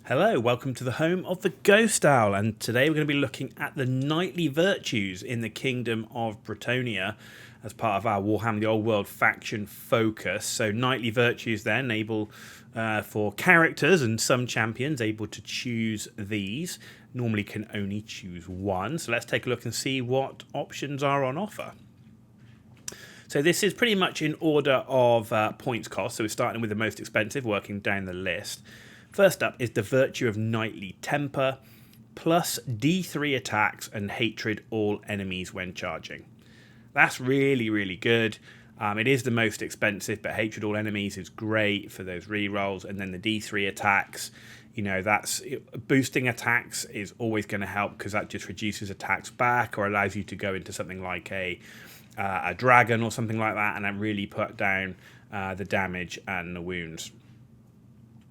Hello, welcome to the home of the Ghost Owl, and today we're going to be looking at the knightly virtues in the Kingdom of Bretonnia as part of our Warhammer the Old World faction focus. So knightly virtues then enable for characters and some champions able to choose these. Normally can only choose one, so let's take a look and see what options are on offer. So this is pretty much in order of points cost, so we're starting with the most expensive, working down the list. First up is the Virtue of Knightly Temper, plus D3 attacks and hatred all enemies when charging. That's really, really good. It is the most expensive, but hatred all enemies is great for those rerolls. And then the D3 attacks, that's boosting attacks is always going to help because that just reduces attacks back or allows you to go into something like a dragon or something like that, and then really put down the damage and the wounds.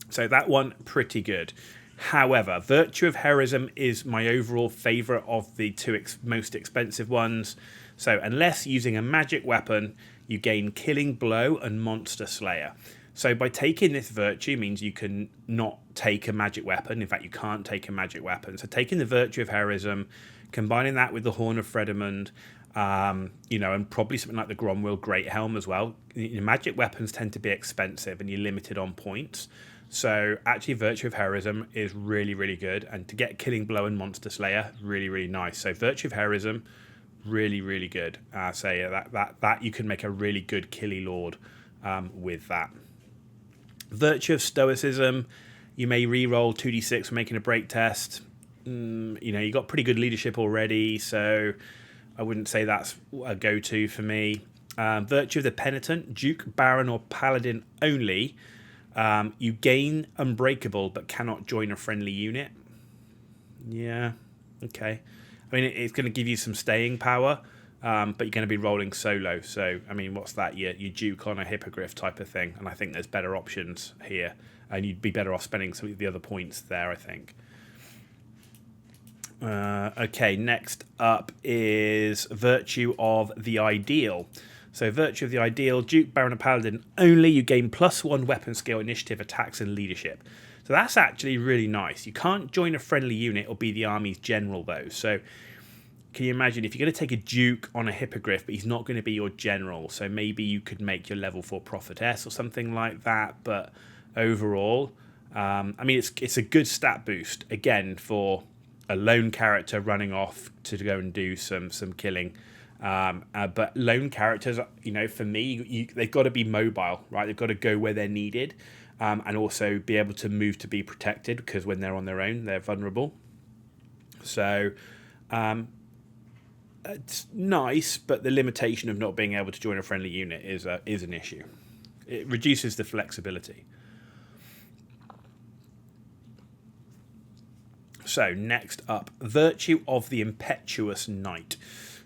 So that one, pretty good. However, Virtue of Heroism is my overall favourite of the two most expensive ones. So unless using a magic weapon, you gain Killing Blow and Monster Slayer. So by taking this virtue means you can not take a magic weapon. In fact, you can't take a magic weapon. So taking the Virtue of Heroism, combining that with the Horn of Fredimund, and probably something like the Gromwell Great Helm as well. Magic weapons tend to be expensive and you're limited on points. So actually Virtue of Heroism is really, really good. And to get Killing Blow and Monster Slayer, really, really nice. So Virtue of Heroism, really, really good. That you can make a really good Killy Lord with that. Virtue of Stoicism, you may re-roll 2d6 for making a break test. You got pretty good leadership already, so I wouldn't say that's a go-to for me. Virtue of the Penitent, Duke, Baron, or Paladin only. You gain Unbreakable but cannot join a friendly unit. Yeah, okay. I mean, it's going to give you some staying power, but you're going to be rolling solo. So, I mean, what's that? Your Duke on a Hippogriff type of thing. And I think there's better options here. And you'd be better off spending some of the other points there, I think. Okay, next up is Virtue of the Ideal. So Virtue of the Ideal, Duke, Baron, and Paladin only. You gain +1 weapon skill, initiative, attacks, and leadership. So that's actually really nice. You can't join a friendly unit or be the army's general, though. So can you imagine if you're going to take a Duke on a Hippogriff, but he's not going to be your general? So maybe you could make your level 4 prophetess or something like that. But overall, it's a good stat boost, again, for a lone character running off to go and do some killing. But lone characters, for me, they've got to be mobile, right? They've got to go where they're needed, and also be able to move to be protected, because when they're on their own, they're vulnerable. So it's nice, but the limitation of not being able to join a friendly unit is an issue. It reduces the flexibility. So next up, Virtue of the Impetuous Knight.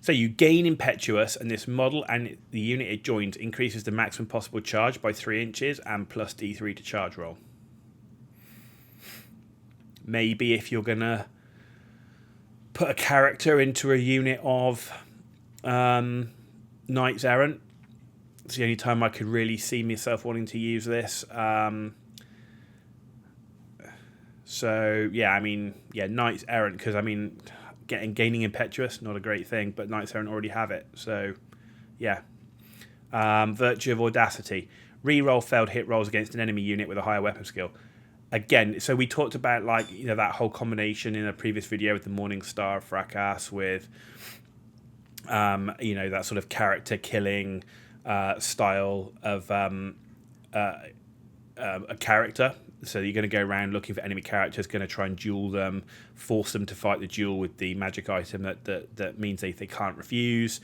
So you gain Impetuous, and this model and the unit it joins increases the maximum possible charge by 3 inches and plus D3 to charge roll. Maybe if you're going to put a character into a unit of Knights Errant, it's the only time I could really see myself wanting to use this. Knights Errant, because gaining Impetuous, not a great thing, but Knights Errant already have it. So, yeah. Virtue of Audacity. Reroll failed hit rolls against an enemy unit with a higher weapon skill. Again, so we talked about that whole combination in a previous video with the Morningstar Fracas with, that sort of character killing style of a character. So you're going to go around looking for enemy characters, going to try and duel them, force them to fight the duel with the magic item that means they can't refuse,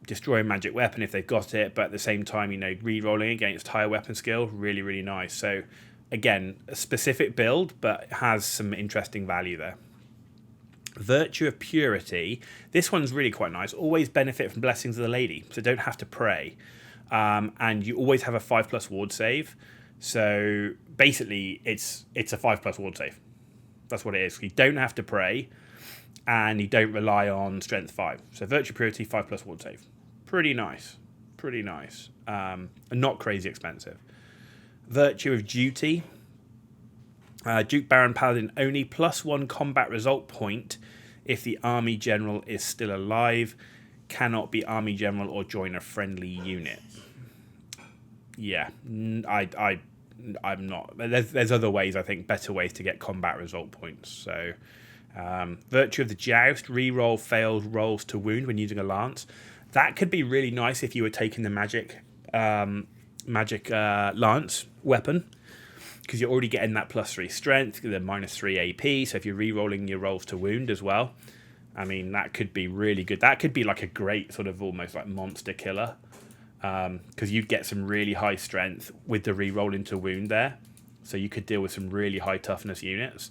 destroy a magic weapon if they've got it, but at the same time, re-rolling against higher weapon skill, really, really nice. So again, a specific build, but has some interesting value there. Virtue of Purity. This one's really quite nice. Always benefit from Blessings of the Lady, so don't have to pray. And you always have a 5+ ward save. So basically, it's a 5+ ward save. That's what it is. You don't have to pray, and you don't rely on strength 5. So Virtue Purity, 5+ ward save. Pretty nice. And not crazy expensive. Virtue of Duty. Duke Baron Paladin only +1 combat result point if the army general is still alive. Cannot be army general or join a friendly unit. Yeah, I'm not. There's other ways, I think, better ways to get combat result points. So, Virtue of the Joust, reroll failed rolls to wound when using a lance. That could be really nice if you were taking the magic lance weapon, because you're already getting that +3 strength, the -3 AP. So if you're re-rolling your rolls to wound as well, I mean, that could be really good. That could be like a great sort of almost like monster killer, because you'd get some really high strength with the re-roll into wound there. So you could deal with some really high toughness units.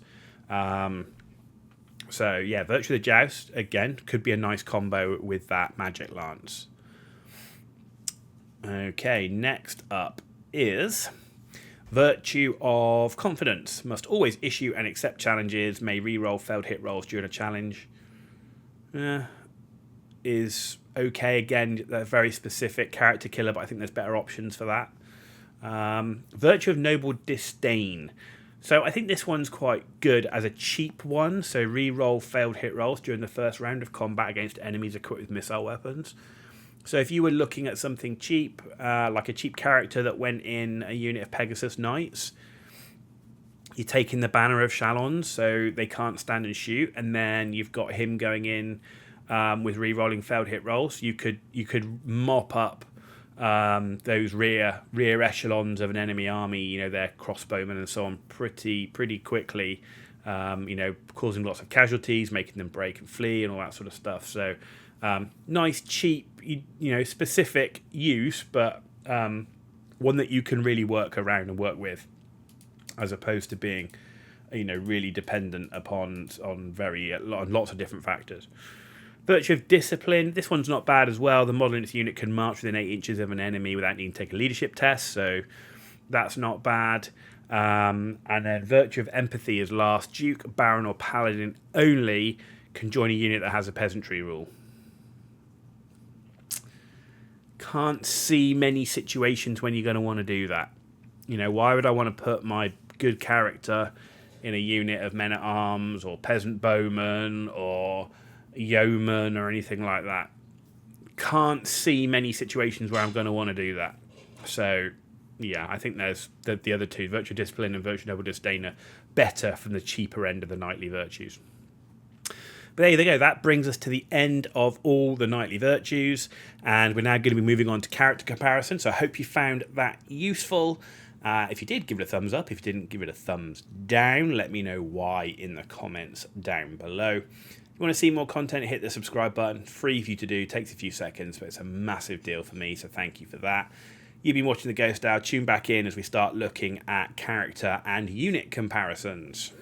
So yeah, Virtue of the Joust, again, could be a nice combo with that magic lance. Okay, next up is Virtue of Confidence. Must always issue and accept challenges. May re-roll failed hit rolls during a challenge. Is okay. Again, a very specific character killer, but I think there's better options for that. Virtue of Noble Disdain. So I think this one's quite good as a cheap one. So re-roll failed hit rolls during the first round of combat against enemies equipped with missile weapons. So if you were looking at something cheap, like a cheap character that went in a unit of Pegasus Knights, you're taking the Banner of Shalons, so they can't stand and shoot, and then you've got him going in with re-rolling failed hit rolls. You could mop up those rear echelons of an enemy army, you know, their crossbowmen and so on, pretty quickly, you know, causing lots of casualties, making them break and flee and all that sort of stuff. So nice, cheap, you know, specific use, but one that you can really work around and work with, as opposed to being, you know, really dependent upon on lots of different factors. Virtue of Discipline. This one's not bad as well. The model in its unit can march within 8 inches of an enemy without needing to take a leadership test, so that's not bad. And then Virtue of Empathy is last. Duke, Baron, or Paladin only can join a unit that has a peasantry rule. Can't see many situations when you're going to want to do that. You know, why would I want to put my good character in a unit of men-at-arms or peasant bowmen or yeoman or anything like that? Can't see many situations where I'm going to want to do that. So, yeah, I think there's the other two, Virtue of Discipline and Virtue of Noble Disdain, are better from the cheaper end of the knightly virtues. But there you go, that brings us to the end of all the knightly virtues, and we're now going to be moving on to character comparison, so I hope you found that useful. If you did, give it a thumbs up. If you didn't, give it a thumbs down. Let me know why in the comments down below. If you want to see more content, hit the subscribe button. Free for you to do. Takes a few seconds, but it's a massive deal for me, so thank you for that. You've been watching The Ghost Hour. Tune back in as we start looking at character and unit comparisons.